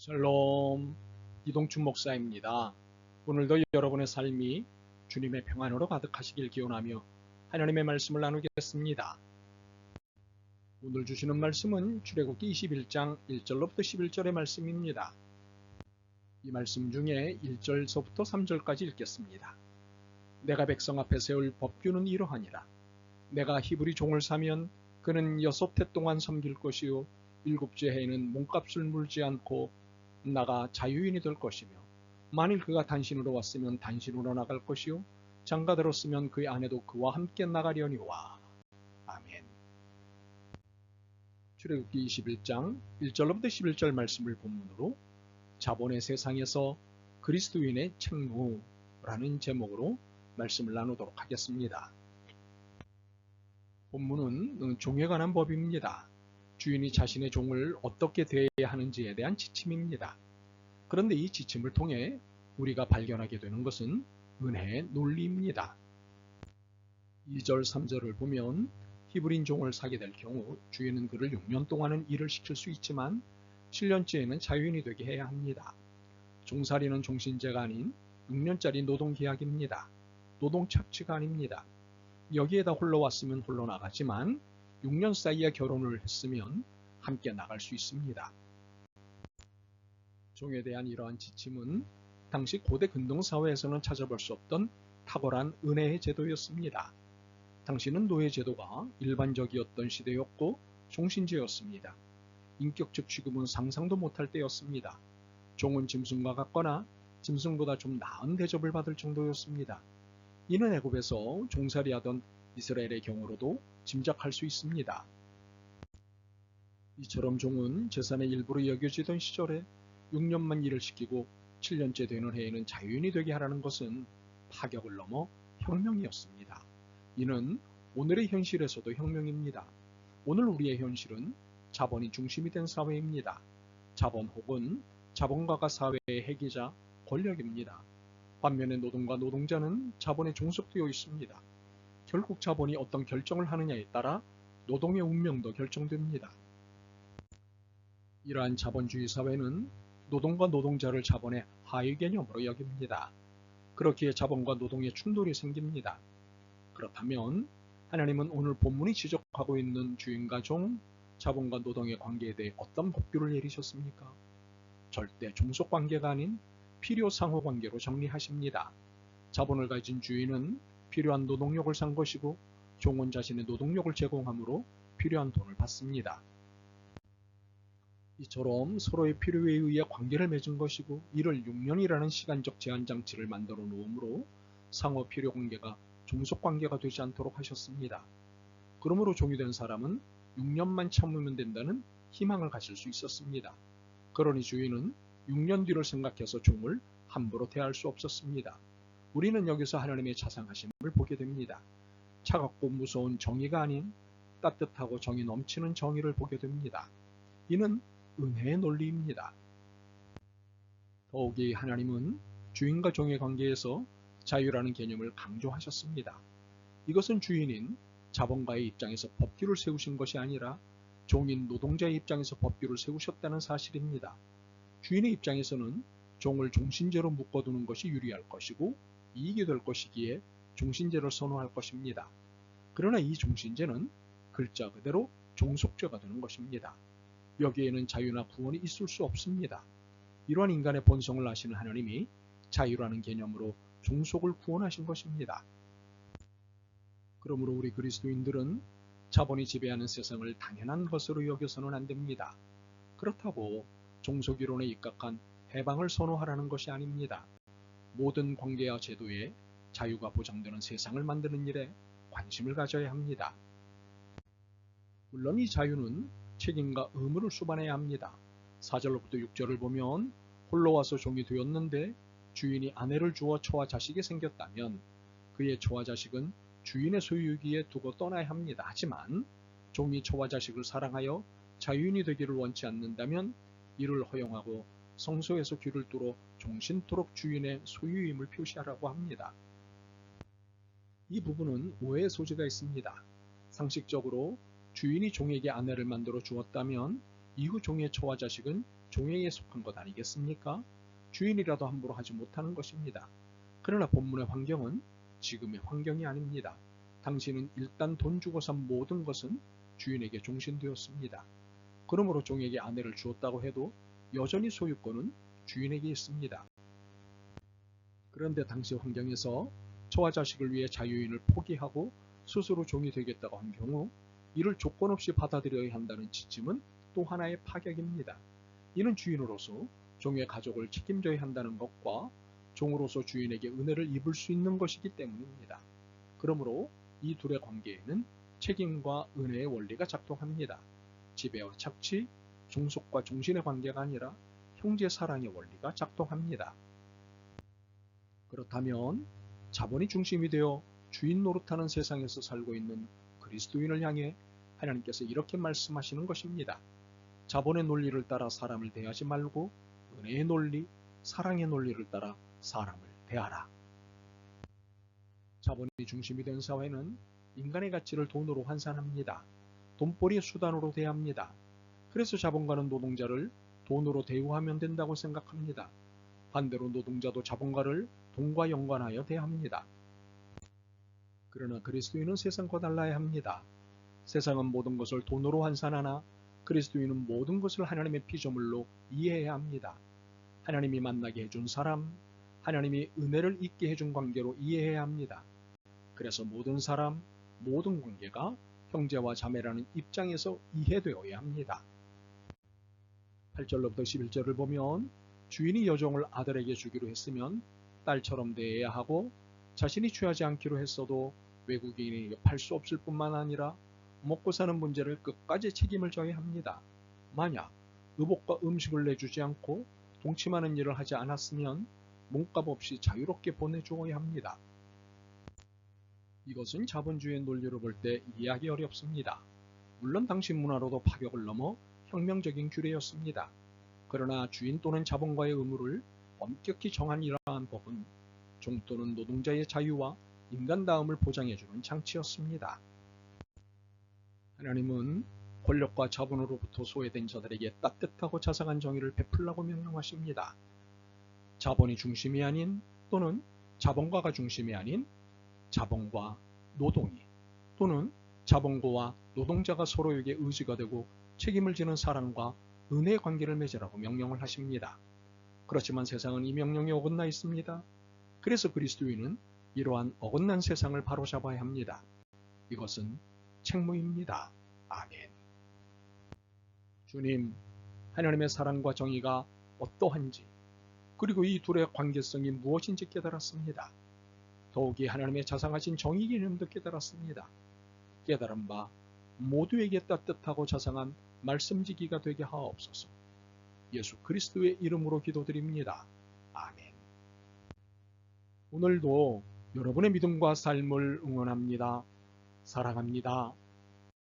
샬롬, 이동춘 목사입니다. 오늘도 여러분의 삶이 주님의 평안으로 가득하시길 기원하며 하나님의 말씀을 나누겠습니다. 오늘 주시는 말씀은 출애굽기 21장 1절로부터 11절의 말씀입니다. 이 말씀 중에 1절서부터 3절까지 읽겠습니다. 내가 백성 앞에 세울 법규는 이러하니라. 내가 히브리 종을 사면 그는 6해 동안 섬길 것이요 7째 해에는 몸값을 물지 않고 나가 자유인이 될 것이며, 만일 그가 단신으로 왔으면 단신으로 나갈 것이요 장가 들었으면 그의 아내도 그와 함께 나가려니와. 아멘. 출애굽기 21장 1절로부터 11절 말씀을 본문으로 자본의 세상에서 그리스도인의 책무라는 제목으로 말씀을 나누도록 하겠습니다. 본문은 종에 관한 법입니다. 주인이 자신의 종을 어떻게 대해야 하는지에 대한 지침입니다. 그런데 이 지침을 통해 우리가 발견하게 되는 것은 은혜의 논리입니다. 2절, 3절을 보면 히브리인 종을 사게 될 경우 주인은 그를 6년 동안은 일을 시킬 수 있지만 7년째에는 자유인이 되게 해야 합니다. 종살이는 종신제가 아닌 6년짜리 노동계약입니다. 노동착취가 아닙니다. 여기에다 홀로 왔으면 홀로 나가지만 6년 사이에 결혼을 했으면 함께 나갈 수 있습니다. 종에 대한 이러한 지침은 당시 고대 근동사회에서는 찾아볼 수 없던 탁월한 은혜의 제도였습니다. 당시는 노예제도가 일반적이었던 시대였고 종신제였습니다. 인격적 취급은 상상도 못할 때였습니다. 종은 짐승과 같거나 짐승보다 좀 나은 대접을 받을 정도였습니다. 이는 애굽에서 종살이하던 이스라엘의 경우로도 짐작할 수 있습니다. 이처럼 종은 재산의 일부로 여겨지던 시절에 6년만 일을 시키고 7년째 되는 해에는 자유인이 되게 하라는 것은 파격을 넘어 혁명이었습니다. 이는 오늘의 현실에서도 혁명입니다. 오늘 우리의 현실은 자본이 중심이 된 사회입니다. 자본 혹은 자본가가 사회의 핵이자 권력입니다. 반면에 노동과 노동자는 자본에 종속되어 있습니다. 결국 자본이 어떤 결정을 하느냐에 따라 노동의 운명도 결정됩니다. 이러한 자본주의 사회는 노동과 노동자를 자본의 하위 개념으로 여깁니다. 그렇기에 자본과 노동의 충돌이 생깁니다. 그렇다면 하나님은 오늘 본문이 지적하고 있는 주인과 종, 자본과 노동의 관계에 대해 어떤 법규를 내리셨습니까? 절대 종속관계가 아닌 필요상호관계로 정리하십니다. 자본을 가진 주인은 필요한 노동력을 산 것이고 종은 자신의 노동력을 제공함으로 필요한 돈을 받습니다. 이처럼 서로의 필요에 의해 관계를 맺은 것이고 이를 6년이라는 시간적 제한 장치를 만들어 놓음으로 상호 필요 관계가 종속 관계가 되지 않도록 하셨습니다. 그러므로 종이 된 사람은 6년만 참으면 된다는 희망을 가질 수 있었습니다. 그러니 주인은 6년 뒤를 생각해서 종을 함부로 대할 수 없었습니다. 우리는 여기서 하나님의 자상하심을 보게 됩니다. 차갑고 무서운 정의가 아닌 따뜻하고 정이 넘치는 정의를 보게 됩니다. 이는 은혜의 논리입니다. 더욱이 하나님은 주인과 종의 관계에서 자유라는 개념을 강조하셨습니다. 이것은 주인인 자본가의 입장에서 법규를 세우신 것이 아니라 종인 노동자의 입장에서 법규를 세우셨다는 사실입니다. 주인의 입장에서는 종을 종신제로 묶어두는 것이 유리할 것이고 이익이 될 것이기에 종신제를 선호할 것입니다. 그러나 이 종신제는 글자 그대로 종속죄가 되는 것입니다. 여기에는 자유나 구원이 있을 수 없습니다. 이러한 인간의 본성을 아시는 하나님이 자유라는 개념으로 종속을 구원하신 것입니다. 그러므로 우리 그리스도인들은 자본이 지배하는 세상을 당연한 것으로 여겨서는 안 됩니다. 그렇다고 종속이론에 입각한 해방을 선호하라는 것이 아닙니다. 모든 관계와 제도에 자유가 보장되는 세상을 만드는 일에 관심을 가져야 합니다. 물론 이 자유는 책임과 의무를 수반해야 합니다. 4절로부터 6절을 보면 홀로 와서 종이 되었는데 주인이 아내를 주어 처와 자식이 생겼다면 그의 처와 자식은 주인의 소유이기에 두고 떠나야 합니다. 하지만 종이 처와 자식을 사랑하여 자유인이 되기를 원치 않는다면 이를 허용하고 성소에서 귀를 뚫어 종신토록 주인의 소유임을 표시하라고 합니다. 이 부분은 오해의 소지가 있습니다. 상식적으로 주인이 종에게 아내를 만들어 주었다면 이후 종의 처와 자식은 종에게 속한 것 아니겠습니까? 주인이라도 함부로 하지 못하는 것입니다. 그러나 본문의 환경은 지금의 환경이 아닙니다. 당시는 일단 돈 주고 산 모든 것은 주인에게 종신되었습니다. 그러므로 종에게 아내를 주었다고 해도 여전히 소유권은 주인에게 있습니다. 그런데 당시 환경에서 저와 자식을 위해 자유인을 포기하고 스스로 종이 되겠다고 한 경우 이를 조건 없이 받아들여야 한다는 지침은 또 하나의 파격입니다. 이는 주인으로서 종의 가족을 책임져야 한다는 것과 종으로서 주인에게 은혜를 입을 수 있는 것이기 때문입니다. 그러므로 이 둘의 관계에는 책임과 은혜의 원리가 작동합니다. 지배와 착취, 종속과 종신의 관계가 아니라 형제 사랑의 원리가 작동합니다. 그렇다면 자본이 중심이 되어 주인 노릇하는 세상에서 살고 있는 그리스도인을 향해 하나님께서 이렇게 말씀하시는 것입니다. 자본의 논리를 따라 사람을 대하지 말고 은혜의 논리, 사랑의 논리를 따라 사람을 대하라. 자본이 중심이 된 사회는 인간의 가치를 돈으로 환산합니다. 돈벌이의 수단으로 대합니다. 그래서 자본가는 노동자를 돈으로 대우하면 된다고 생각합니다. 반대로 노동자도 자본가를 돈과 연관하여 대합니다. 그러나 그리스도인은 세상과 달라야 합니다. 세상은 모든 것을 돈으로 환산하나 그리스도인은 모든 것을 하나님의 피조물로 이해해야 합니다. 하나님이 만나게 해준 사람, 하나님이 은혜를 있게 해준 관계로 이해해야 합니다. 그래서 모든 사람, 모든 관계가 형제와 자매라는 입장에서 이해되어야 합니다. 8절로부터 11절을 보면 주인이 여종을 아들에게 주기로 했으면 딸처럼 대해야 하고 자신이 취하지 않기로 했어도 외국인이 팔 수 없을 뿐만 아니라 먹고 사는 문제를 끝까지 책임을 져야 합니다. 만약 의복과 음식을 내주지 않고 동침하는 일을 하지 않았으면 몸값 없이 자유롭게 보내주어야 합니다. 이것은 자본주의의 논리로 볼 때 이해하기 어렵습니다. 물론 당시 문화로도 파격을 넘어 혁명적인 규례였습니다. 그러나 주인 또는 자본가의 의무를 엄격히 정한 이러한 법은 종 또는 노동자의 자유와 인간다움을 보장해주는 장치였습니다. 하나님은 권력과 자본으로부터 소외된 자들에게 따뜻하고 자상한 정의를 베풀라고 명령하십니다. 자본이 중심이 아닌 또는 자본가가 중심이 아닌 자본과 노동이 또는 자본가와 노동자가 서로에게 의지가 되고 책임을 지는 사랑과 은혜의 관계를 맺으라고 명령을 하십니다. 그렇지만 세상은 이 명령에 어긋나 있습니다. 그래서 그리스도인은 이러한 어긋난 세상을 바로잡아야 합니다. 이것은 책무입니다. 아멘. 주님, 하나님의 사랑과 정의가 어떠한지 그리고 이 둘의 관계성이 무엇인지 깨달았습니다. 더욱이 하나님의 자상하신 정의 개념도 깨달았습니다. 깨달은 바 모두에게 따뜻하고 자상한 말씀지기가 되게 하옵소서. 예수 그리스도의 이름으로 기도드립니다. 아멘. 오늘도 여러분의 믿음과 삶을 응원합니다. 사랑합니다.